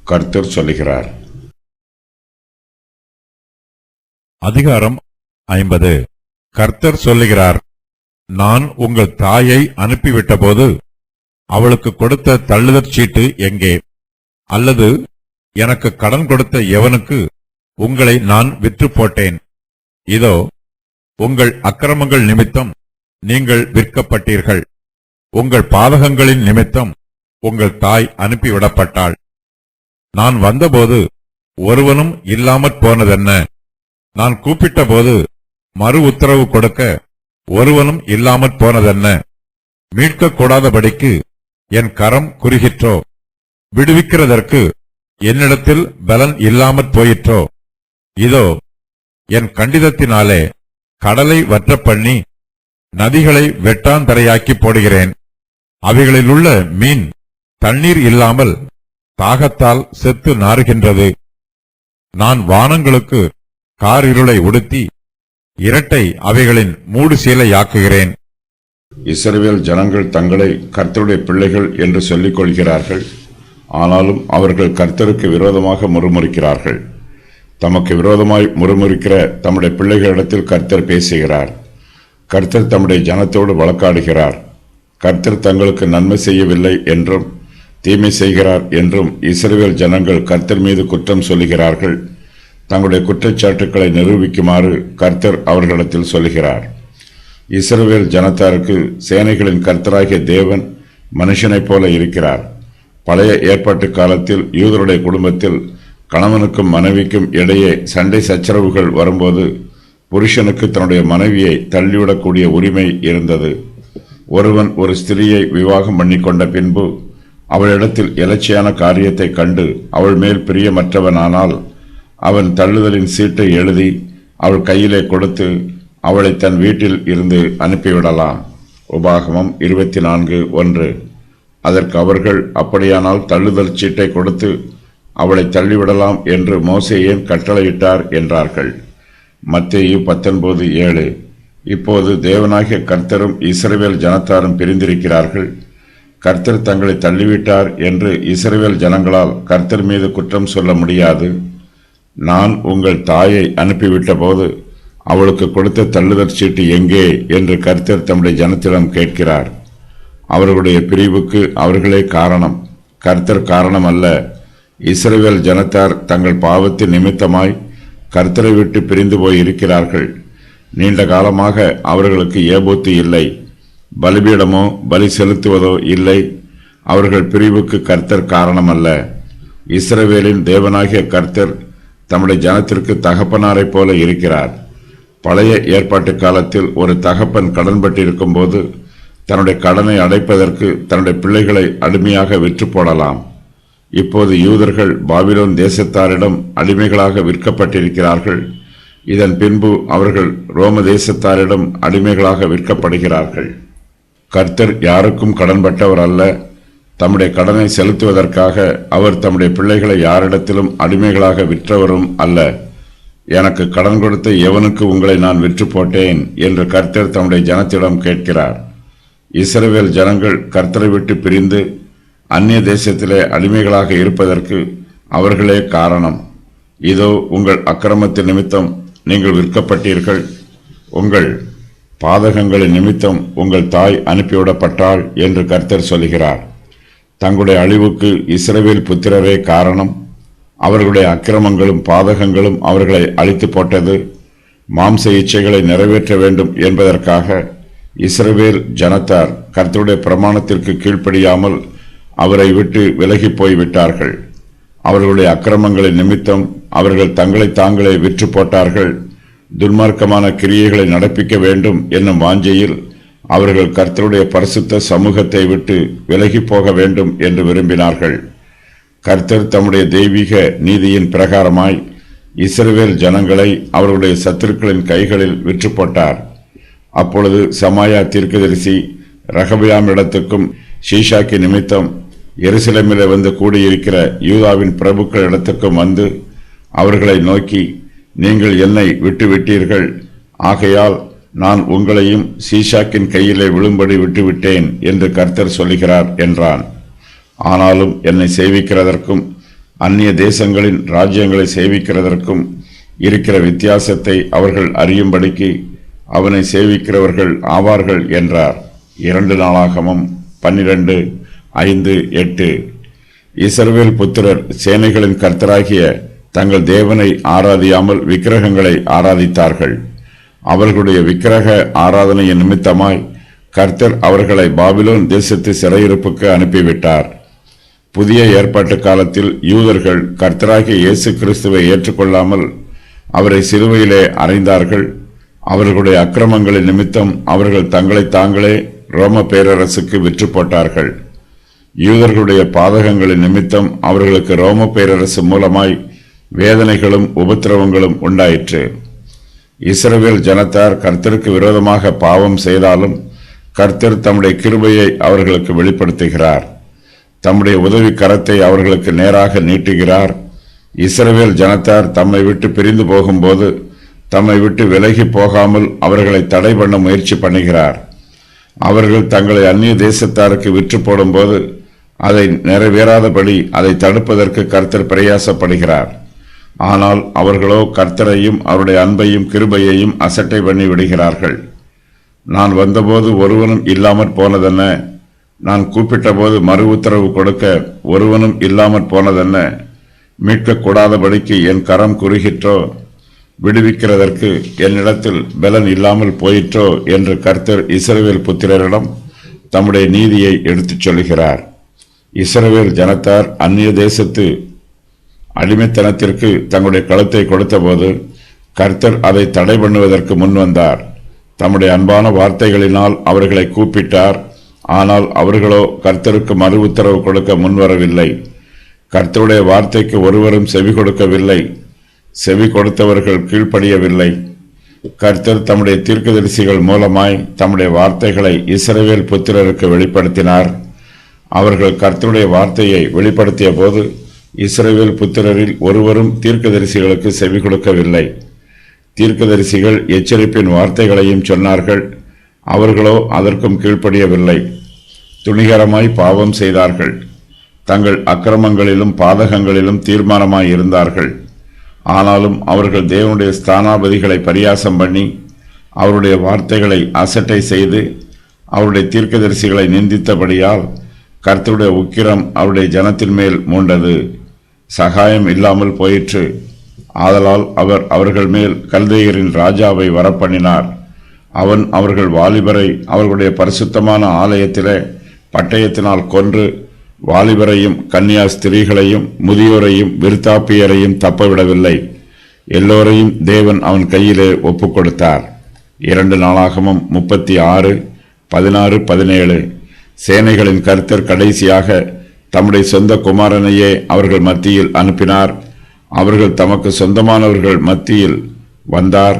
கர்த்தர் சொல்லுகிறார். அதிகாரம் 50. கர்த்தர் சொல்லுகிறார், நான் உங்கள் தாயை அனுப்பிவிட்டபோது அவளுக்கு கொடுத்த தள்ளுதற் சீட்டு எங்கே? அல்லது எனக்கு கடன் கொடுத்த எவனுக்கு உங்களை நான் விற்று போட்டேன்? இதோ, உங்கள் அக்கிரமங்கள் நிமித்தம் நீங்கள் விற்கப்பட்டீர்கள். உங்கள் பாதகங்களின் நிமித்தம் உங்கள் தாய் அனுப்பிவிடப்பட்டாள். நான் வந்தபோது ஒருவனும் இல்லாமற் போனதென்ன? நான் கூப்பிட்டபோது மறு உத்தரவு கொடுக்க ஒருவனும் இல்லாமற் போனதென்ன? மீட்கக்கூடாதபடிக்கு என் கரம் குறுகிற்றோ? விடுவிக்கிறதற்கு என்னிடத்தில் பலன் இல்லாமற் போயிற்றோ? இதோ, என் கண்டிதத்தினாலே கடலை வற்றப் பண்ணி நதிகளை வெட்டாந்தரையாக்கி போடுகிறேன். அவைகளிலுள்ள மீன் தண்ணீர் இல்லாமல் தாகத்தால் செத்து நாறுகின்றது. நான் வானங்களுக்கு காரிருளை உடுத்தி இரட்டை அவைகளின் மூடு சீலையாக்குகிறேன். இஸ்ரவேல் ஜனங்கள் தங்களை கர்த்தருடைய பிள்ளைகள் என்று சொல்லிக் கொள்கிறார்கள். ஆனாலும் அவர்கள் கர்த்தருக்கு விரோதமாக முறுமுறுக்கிறார்கள். தமக்கு விரோதமாய் முறுமுறுக்கிற தம்முடைய பிள்ளைகளிடத்தில் கர்த்தர் பேசுகிறார். கர்த்தர் தம்முடைய ஜனத்தோடு வழக்காடுகிறார். கர்த்தர் தங்களுக்கு நன்மை செய்யவில்லை என்றும் தீமை செய்கிறார் என்றும் இஸ்ரவேல் ஜனங்கள் கர்த்தர் மீது குற்றம் சொல்லுகிறார்கள். தங்களுடைய குற்றச்சாட்டுக்களை நிரூபிக்குமாறு கர்த்தர் அவர்களிடத்தில் சொல்லுகிறார். இஸ்ரவேல் ஜனத்தாருக்கு சேனைகளின் கர்த்தராகிய தேவன் மனுஷனைப் போல இருக்கிறார். பழைய ஏற்பாட்டு காலத்தில் யூதருடைய குடும்பத்தில் கணவனுக்கும் மனைவிக்கும் இடையே சண்டை சச்சரவுகள் வரும்போது புருஷனுக்கு தன்னுடைய மனைவியை தள்ளிவிடக்கூடிய உரிமை இருந்தது. ஒருவன் ஒரு ஸ்திரியை விவாகம் பண்ணிக்கொண்ட பின்பு அவளிடத்தில் எலட்சியான காரியத்தை கண்டு அவள் மேல் பிரியமற்றவனானால் அவன் தள்ளுதலின் சீட்டை எழுதி அவள் கையிலே கொடுத்து அவளை தன் வீட்டில் இருந்து அனுப்பிவிடலாம். உபாகமம் 24:1. அதற்கு அவர்கள், அப்படியானால் தள்ளுதல் சீட்டை கொடுத்து அவளை தள்ளிவிடலாம் என்று மோசே ஏன் கட்டளையிட்டார் என்றார்கள். மத்தேயு 19:7. இப்போது தேவனாகிய கர்த்தரும் இஸ்ரவேல் ஜனத்தாரும் பிரிந்திருக்கிறார்கள். கர்த்தர் தங்களை தள்ளிவிட்டார் என்று இஸ்ரவேல் ஜனங்களால் கர்த்தர் மீது குற்றம் சொல்ல முடியாது. நான் உங்கள் தாயை அனுப்பிவிட்ட போது அவளுக்கு கொடுத்த தள்ளுதற் சீட்டு எங்கே என்று கர்த்தர் தம்முடைய ஜனத்திடம் கேட்கிறார். அவர்களுடைய பிரிவுக்கு அவர்களே காரணம், கர்த்தர் காரணம் அல்ல. இஸ்ரவேல் ஜனத்தார் தங்கள் பாவத்தின் நிமித்தமாய் கர்த்தரை விட்டு பிரிந்து போய் இருக்கிறார்கள். நீண்ட காலமாக அவர்களுக்கு ஏபோத்து இல்லை, பலிபீடமோ பலி செலுத்துவதோ இல்லை. அவர்கள் பிரிவுக்கு கர்த்தர் காரணம் அல்ல. இஸ்ரவேலின் தேவனாகிய கர்த்தர் தம்முடைய ஜனத்திற்கு தகப்பனாரைப் போல இருக்கிறார். பழைய ஏற்பாட்டு காலத்தில் ஒரு தகப்பன் கடன்பட்டிருக்கும் போது தன்னுடைய கடனை அடைப்பதற்கு தன்னுடைய பிள்ளைகளை அடிமையாக விற்று போடலாம். இப்போது யூதர்கள் பாபிலோன் தேசத்தாரிடம் அடிமைகளாக விற்கப்பட்டிருக்கிறார்கள். இதன் பின்பு அவர்கள் ரோம தேசத்தாரிடம் அடிமைகளாக விற்கப்படுகிறார்கள். கர்த்தர் யாருக்கும் கடன்பட்டவர் அல்ல. தம்முடைய கடனை செலுத்துவதற்காக அவர் தம்முடைய பிள்ளைகளை யாரிடத்திலும் அடிமைகளாக விற்றவரும் அல்ல. எனக்கு கடன் கொடுத்த எவனுக்கு உங்களை நான் விற்று போட்டேன் என்று கர்த்தர் தம்முடைய ஜனத்திடம் கேட்கிறார். இஸ்ரவேல் ஜனங்கள் கர்த்தரை விட்டு பிரிந்து அந்நிய தேசத்திலே அடிமைகளாக இருப்பதற்கு அவர்களே காரணம். இதோ, உங்கள் அக்கிரமத்தின் நிமித்தம் நீங்கள் விற்கப்பட்டீர்கள். உங்கள் பாதகங்களின் நிமித்தம் உங்கள் தாய் அனுப்பிவிடப்பட்டாள் என்று கர்த்தர் சொல்கிறார். தங்களுடைய அழிவுக்கு இஸ்ரவேல் புத்திரரே காரணம். அவர்களுடைய அக்கிரமங்களும் பாதகங்களும் அவர்களை அழித்து போட்டது. மாம்ச இச்சைகளை நிறைவேற்ற வேண்டும் என்பதற்காக இஸ்ரவேல் ஜனத்தார் கர்த்தருடைய பிரமாணத்திற்கு கீழ்ப்படியாமல் அவரை விட்டு விலகி போய்விட்டார்கள். அவர்களுடைய அக்கிரமங்களின் நிமித்தம் அவர்கள் தங்களை தாங்களே விற்று போட்டார்கள். துன்மார்க்கமான கிரியைகளை நடப்பிக்க வேண்டும் என்னும் வாஞ்சையில் அவர்கள் கர்த்தருடைய பரிசுத்த சமூகத்தை விட்டு விலகி போக வேண்டும் என்று விரும்பினார்கள். கர்த்தர் தம்முடைய தெய்வீக நீதியின் பிரகாரமாய் இஸ்ரவேல் ஜனங்களை அவர்களுடைய சத்துருக்களின் கைகளில் விற்று போட்டார். அப்பொழுது சமாயா தீர்க்கதரிசி ரகபியாமிடத்துக்கும் ஷீஷாக்கி நிமித்தம் எருசலேமிலே வந்து கூடியிருக்கிற யூதாவின் பிரபுக்கள் இடத்துக்கும் வந்து அவர்களை நோக்கி, நீங்கள் என்னை விட்டுவிட்டீர்கள், ஆகையால் நான் உங்களையும் சீஷாக்கின் கையிலே விழும்படி விட்டுவிட்டேன் என்று கர்த்தர் சொல்லுகிறார் என்றான். ஆனாலும் என்னை சேவிக்கிறதற்கும் அந்நிய தேசங்களின் ராஜ்யங்களை சேவிக்கிறதற்கும் இருக்கிற வித்தியாசத்தை அவர்கள் அறியும்படிக்கு அவனை சேவிக்கிறவர்கள் ஆவார்கள் என்றார். 2 நாளாகமம் 12:5-8. இஸ்ரவேல் புத்திரர் சேனைகளின் கர்த்தராகிய தங்கள் தேவனை ஆராதியாமல் விக்கிரகங்களை ஆராதித்தார்கள். அவர்களுடைய விக்கிரக ஆராதனையின் நிமித்தமாய் கர்த்தர் அவர்களை பாபிலோன் தேசத்து சிறையிருப்புக்கு அனுப்பிவிட்டார். புதிய ஏற்பாட்டு காலத்தில் யூதர்கள் கர்த்தராகிய இயேசு கிறிஸ்துவை ஏற்றுக்கொள்ளாமல் அவரை சிலுவையிலே அறைந்தார்கள். அவர்களுடைய அக்கிரமங்களின் நிமித்தம் அவர்கள் தங்களை தாங்களே ரோம பேரரசுக்கு விற்று போட்டார்கள். யூதர்களுடைய பாதகங்களின் நிமித்தம் அவர்களுக்கு ரோம பேரரசு மூலமாய் வேதனைகளும் உபத்திரவங்களும் உண்டாயிற்று. இஸ்ரவேல் ஜனத்தார் கர்த்தருக்கு விரோதமாக பாவம் செய்தாலும் கர்த்தர் தம்முடைய கிருபையை அவர்களுக்கு வெளிப்படுத்துகிறார். தம்முடைய உதவி கரத்தை அவர்களுக்கு நேராக நீட்டுகிறார். இஸ்ரவேல் ஜனத்தார் தம்மை விட்டு பிரிந்து போகும்போது தம்மை விட்டு விலகி போகாமல் அவர்களை தடை பண்ண முயற்சி பண்ணுகிறார். அவர்கள் தங்களை அந்நிய தேசத்தாருக்கு விற்று போடும்போது அதை நிறைவேறாதபடி அதை தடுப்பதற்கு கர்த்தர் பிரயாசப்படுகிறார். ஆனால் அவர்களோ கர்த்தரையும் அவருடைய அன்பையும் கிருபையையும் அசட்டை பண்ணி விடுகிறார்கள். நான் வந்தபோது ஒருவனும் இல்லாமற் போனதென்ன, நான் கூப்பிட்ட போது மறு உத்தரவு கொடுக்க ஒருவனும் இல்லாமற் போனதென்ன, மீட்கக்கூடாதபடிக்கு என் கரம் குறுகிற்றோ, விடுவிக்கிறதற்கு என்னிடத்தில் பலன் இல்லாமல் போயிற்றோ என்று கர்த்தர் இஸ்ரவேல் புத்திரரிடம் தம்முடைய நீதியை எடுத்துச் சொல்கிறார். இஸ்ரவேல் ஜனத்தார் அந்நிய தேசத்து அடிமைத்தனத்திற்கு தங்களுடைய களத்தை கொடுத்தபோது கர்த்தர் அதை தடை பண்ணுவதற்கு முன்வந்தார். தம்முடைய அன்பான வார்த்தைகளினால் அவர்களை கூப்பிட்டார். ஆனால் அவர்களோ கர்த்தருக்கு மறு உத்தரவு கொடுக்க முன்வரவில்லை. கர்த்தருடைய வார்த்தைக்கு ஒருவரும் செவி கொடுக்கவில்லை. செவி கொடுத்தவர்கள் கீழ்ப்படியவில்லை. கர்த்தர் தம்முடைய தீர்க்கதரிசிகள் மூலமாய் தம்முடைய வார்த்தைகளை இஸ்ரவேல் புத்திரருக்கு வெளிப்படுத்தினார். அவர்கள் கர்த்தருடைய வார்த்தையை வெளிப்படுத்திய போது இஸ்ரவேல் புத்திரரில் ஒருவரும் தீர்க்கதரிசிகளுக்கு செவி கொடுக்கவில்லை. தீர்க்கதரிசிகள் எச்சரிப்பின் வார்த்தைகளையும் சொன்னார்கள். அவர்களோ அதற்கும் கீழ்ப்படியவில்லை. துணிகரமாய் பாவம் செய்தார்கள். தங்கள் அக்கிரமங்களிலும் பாதகங்களிலும் தீர்மானமாய் இருந்தார்கள். ஆனாலும் அவர்கள் தேவனுடைய ஸ்தானாபதிகளை பரியாசம் பண்ணி அவருடைய வார்த்தைகளை அசட்டை செய்து அவருடைய தீர்க்கதரிசிகளை நிந்தித்தபடியால் கர்த்தருடைய உக்கிரம் அவருடைய ஜனத்தின் மேல் மூண்டது. சகாயம் இல்லாமல் போயிற்று. ஆதலால் அவர் அவர்கள் மேல் கல்தேயரின் ராஜாவை வரப்பண்ணினார். அவன் அவர்கள் வாலிபரை அவர்களுடைய பரிசுத்தமான ஆலயத்திலே பட்டயத்தினால் கொன்று வாலிபரையும் கன்னியா ஸ்திரீகளையும் முதியோரையும் விருத்தாப்பியரையும் தப்பவிடவில்லை. எல்லோரையும் தேவன் அவன் கையிலே ஒப்புக் கொடுத்தார். 2 நாளாகமம் 36:16-17. சேனைகளின் கர்த்தர் கடைசியாக தம்முடைய சொந்த குமாரனையே அவர்கள் மத்தியில் அனுப்பினார். அவர்கள் தமக்கு சொந்தமானவர்கள் மத்தியில் வந்தார்.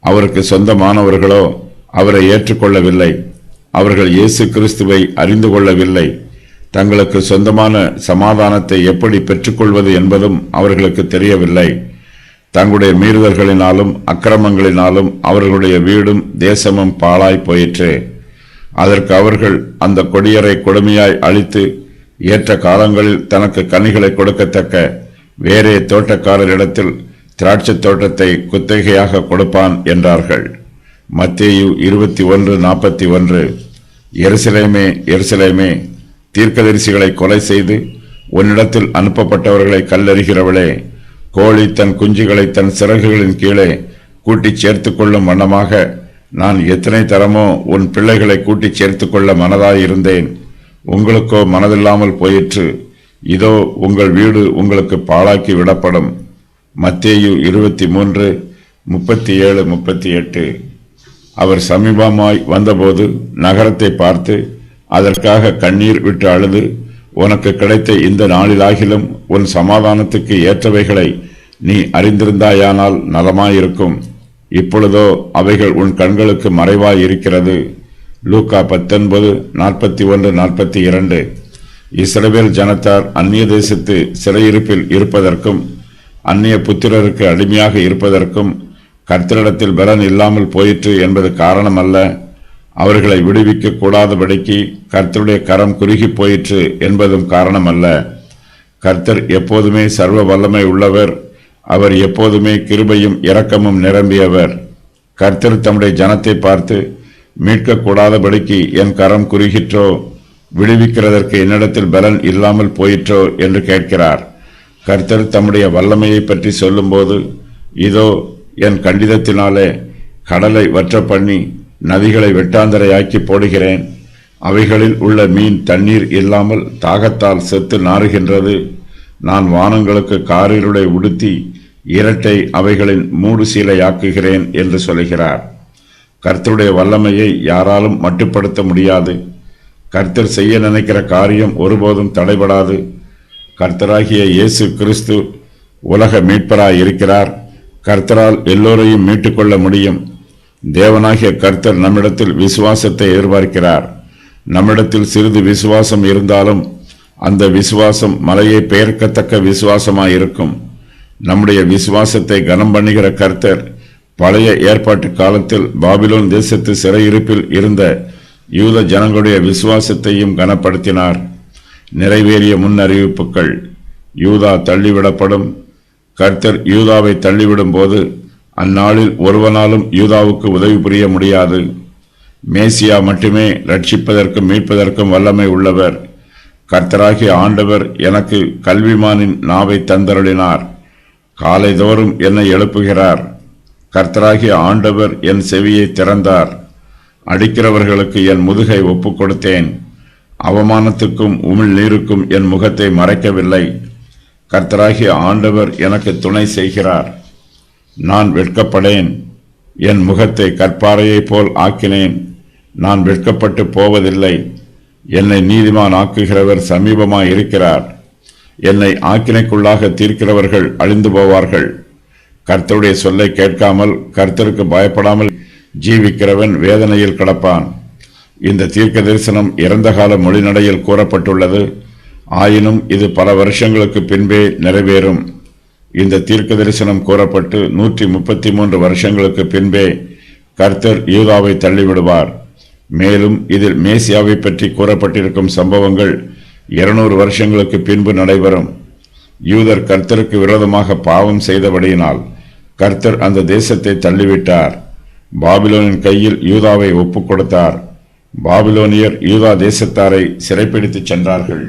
அவருக்கு சொந்தமானவர்களோ அவரை ஏற்றுக்கொள்ளவில்லை. அவர்கள் இயேசு கிறிஸ்துவை அறிந்து கொள்ளவில்லை. தங்களுக்கு சொந்தமான சமாதானத்தை எப்படி பெற்றுக்கொள்வது என்பதும் அவர்களுக்கு தெரியவில்லை. தங்களுடைய மீறுதல்களினாலும் அக்கிரமங்களினாலும் அவர்களுடைய வீடும் தேசமும் பாழாய் போயிற்று. அதற்கு அவர்கள் அந்த கொடியரை கொடுமையாய் அழித்து ஏற்ற காலங்களில் தனக்கு கனிகளை கொடுக்கத்தக்க வேறே தோட்டக்காரரிடத்தில் திராட்சை தோட்டத்தை குத்தகையாக கொடுப்பான் என்றார்கள். மத்தேயு 21:41. எருசலேமே, எருசலேமே, தீர்க்கதரிசிகளை கொலை செய்து உன்னிடத்தில் அனுப்பப்பட்டவர்களை கல்லெறிகிறவளே, கோழி தன் குஞ்சுகளை தன் சிறகுகளின் கீழே கூட்டி சேர்த்து கொள்ளும் வண்ணமாக நான் எத்தனை தரமோ உன் பிள்ளைகளை கூட்டி சேர்த்து கொள்ள மனதாயிருந்தேன். உங்களுக்கோ மனதில்லாமல் போயிற்று. இதோ உங்கள் வீடு உங்களுக்கு பாழாக்கி விடப்படும். மத்தேயு 23:37-38. அவர் சமீபமாய் வந்தபோது நகரத்தை பார்த்து அதற்காக கண்ணீர் விட்டு அழுது, உனக்கு கிடைத்த இந்த நாளிலாகிலும் உன் சமாதானத்துக்கு ஏற்றவைகளை நீ அறிந்திருந்தாயானால் நலமாயிருக்கும். இப்பொழுதோ அவைகள் உன் கண்களுக்கு மறைவாய் இருக்கிறது. லூக்கா 19:41-42. இஸ்ரவேல் ஜனத்தார் அந்நிய தேசத்து சிறையிருப்பில் இருப்பதற்கும் அந்நிய புத்திரருக்கு அடிமையாக இருப்பதற்கும் கர்த்தரிடத்தில் பலன் இல்லாமல் போயிற்று என்பது காரணமல்ல. அவர்களை விடுவிக்க கூடாதபடிக்கு கர்த்தருடைய கரம் குறுகி போயிற்று என்பதும் காரணமல்ல. கர்த்தர் எப்போதுமே சர்வ வல்லமை உள்ளவர். அவர் எப்போதுமே கிருபையும் இரக்கமும் நிரம்பியவர். கர்த்தர் தம்முடைய ஜனத்தை பார்த்து, மீட்கக்கூடாதபடிக்கு என் கரம் குறுகிற்றோ, விடுவிக்கிறதற்கு என்னிடத்தில் பலன் இல்லாமல் போயிற்றோ என்று கேட்கிறார். கர்த்தர் தம்முடைய வல்லமையை பற்றி சொல்லும்போது, இதோ என் கண்டிதத்தினாலே கடலை வற்ற பண்ணி நதிகளை வெட்டாந்தரையாக்கி போடுகிறேன். அவைகளில் உள்ள மீன் தண்ணீர் இல்லாமல் தாகத்தால் செத்து நாறுகின்றது. நான் வானங்களுக்கு காரிருளை உடுத்தி இரட்டை அவைகளின் மூடு சீலையாக்குகிறேன் என்று சொல்கிறார். கர்த்தருடைய வல்லமையை யாராலும் மட்டுப்படுத்த முடியாது. கர்த்தர் செய்ய நினைக்கிற காரியம் ஒருபோதும் தடைபடாது. கர்த்தராகிய இயேசு கிறிஸ்து உலக மீட்பராய் இருக்கிறார். கர்த்தரால் எல்லோரையும் மீட்டுக்கொள்ள முடியும். தேவனாகிய கர்த்தர் நம்மிடத்தில் விசுவாசத்தை எதிர்பார்க்கிறார். நம்மிடத்தில் சிறிது விசுவாசம் இருந்தாலும் அந்த விசுவாசம் மலையை பெயர்க்கத்தக்க விசுவாசமாயிருக்கும். நம்முடைய விசுவாசத்தை கனம் பண்ணுகிற கர்த்தர் பழைய ஏற்பாட்டு காலத்தில் பாபிலோன் தேசத்து சிறையிருப்பில் இருந்த யூத ஜனங்களுடைய விசுவாசத்தையும் கனப்படுத்தினார். நிறைவேறிய முன்னறிவிப்புகள். யூதா தள்ளிவிடப்படும். கர்த்தர் யூதாவை தள்ளிவிடும் போது அந்நாளில் ஒருவனாலும் யூதாவுக்கு உதவி புரிய முடியாது. மேசியா மட்டுமே ரட்சிப்பதற்கும் மீட்பதற்கும் வல்லமை உள்ளவர். கர்த்தராகிய ஆண்டவர் எனக்கு கல்விமானின் நாவை தந்தருளினார். காலைதோறும் என்னை எழுப்புகிறார். கர்த்தராகிய ஆண்டவர் என் செவியை திறந்தார். அடிக்கிறவர்களுக்கு என் முதுகை ஒப்புக் கொடுத்தேன். அவமானத்துக்கும் உமிழ் நீருக்கும் என் முகத்தை மறைக்கவில்லை. கர்த்தராகிய ஆண்டவர் எனக்கு துணை செய்கிறார். நான் வெட்கப்படேன். என் முகத்தை கற்பாறையைப் போல் ஆக்கினேன். நான் வெட்கப்பட்டு போவதில்லை. என்னை நீதிமான் ஆக்குகிறவர் சமீபமாய் இருக்கிறார். என்னை ஆக்கினைக்குள்ளாக தீர்க்கிறவர்கள் அழிந்து போவார்கள். கர்த்தருடைய சொல்லை கேட்காமல் கர்த்தருக்கு பயப்படாமல் ஜீவிக்கிறவன் வேதனையில் கிடப்பான். இந்த தீர்க்க தரிசனம் இறந்த கால மொழிநடையில் கூறப்பட்டுள்ளது. ஆயினும் இது பல வருஷங்களுக்கு பின்பே நிறைவேறும். இந்த தீர்க்க தரிசனம் கூறப்பட்டு 133 வருஷங்களுக்கு பின்பே கர்த்தர் யூதாவை தள்ளிவிடுவார். மேலும் இதில் மேசியாவை பற்றி கூறப்பட்டிருக்கும் சம்பவங்கள் 200 வருஷங்களுக்கு பின்பு நடைபெறும். யூதர் கர்த்தருக்கு விரோதமாக பாவம் செய்தபடியினால் கர்த்தர் அந்த தேசத்தை தள்ளிவிட்டார். பாபிலோனின் கையில் யூதாவை ஒப்புக் கொடுத்தார். பாபிலோனியர் யூதா தேசத்தாரை சிறைப்பிடித்துச் சென்றார்கள்.